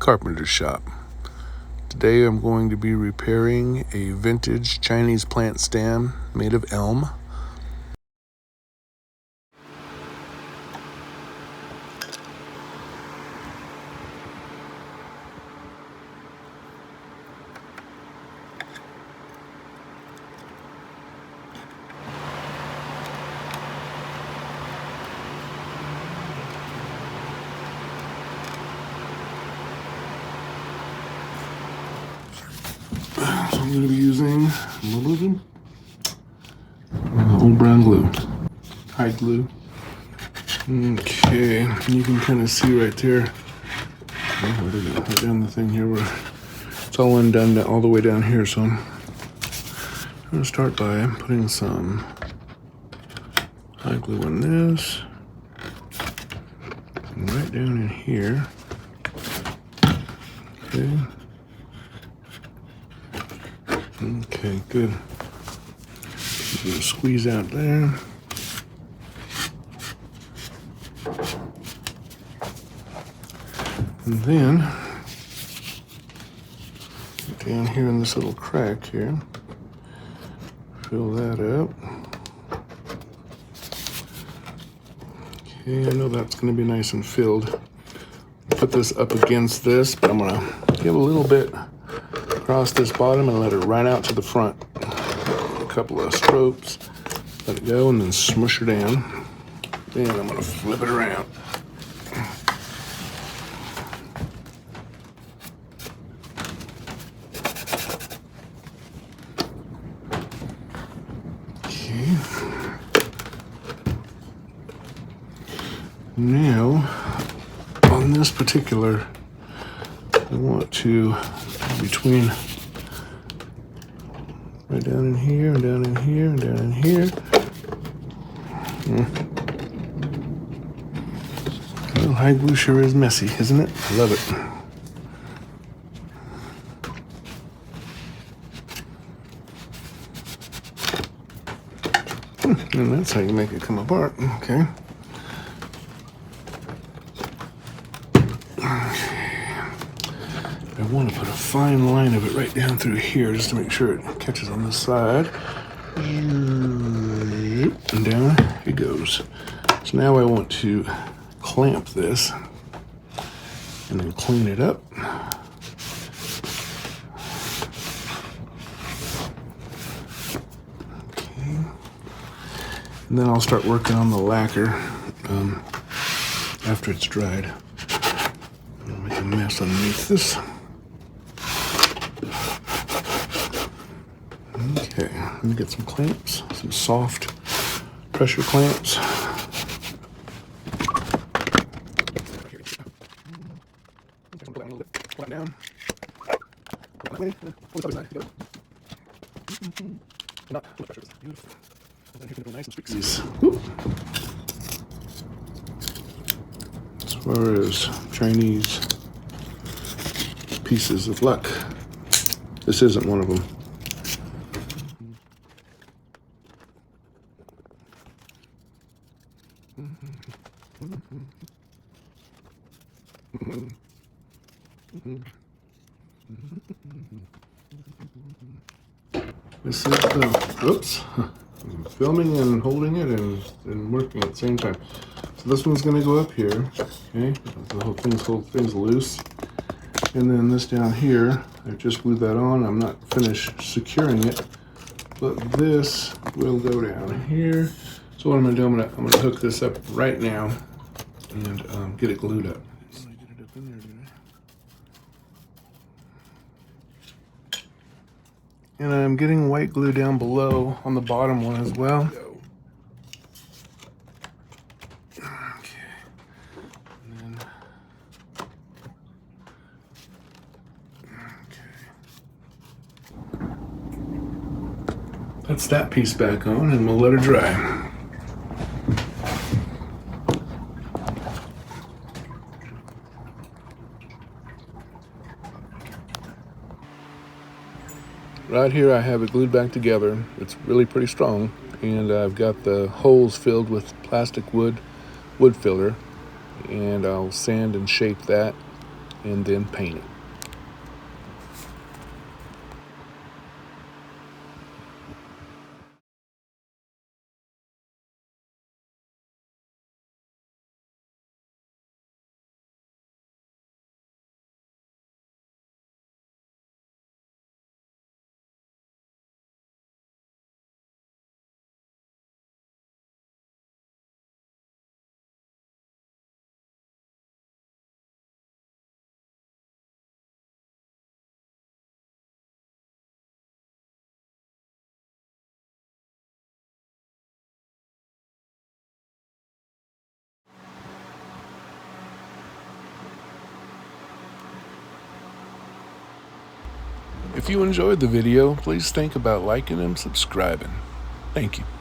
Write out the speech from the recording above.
carpenter shop. Today I'm going to be repairing a vintage Chinese plant stand made of elm. So I'm going to be using old brown glue, hide glue. Okay, you can kind of see right there. Right down the thing here where it's all undone all the way down here. So I'm going to start by putting some hide glue on this, and right down in here. Okay. Okay, good. Squeeze out there. And then down here in this little crack here, fill that up. Okay, I know that's going to be nice and filled. Put this up against this, but I'm going to give a little bit across this bottom and let it run out to the front. A couple of strokes, let it go, and then smush her down. Then I'm going to flip it around. Okay. Now, on this particular, I want to, between right down in here, and down in here, and down in here. Well, hide glue sure is messy, isn't it? I love it. And that's how you make it come apart. Okay. I want to put a fine line of it right down through here just to make sure it catches on this side. And down it goes. So now I want to clamp this and then clean it up. Okay. And then I'll start working on the lacquer after it's dried. I'll make a mess underneath this. Okay, let me get some clamps, some soft pressure clamps. Down. As far as Chinese pieces of luck, this isn't one of them. This is oops, I'm filming and holding it and working at the same time. So this one's going to go up here, okay? The whole thing's loose. And then this down here, I just glued that on. I'm not finished securing it, but this will go down here. So what I'm going to do, I'm going to hook this up right now and get it glued up. And I'm getting white glue down below on the bottom one as well. Okay. And then, okay. Puts that piece back on and we'll let her dry. Right here I have it glued back together. It's really pretty strong, and I've got the holes filled with plastic wood filler, and I'll sand and shape that and then paint it. If you enjoyed the video, please think about liking and subscribing. Thank you.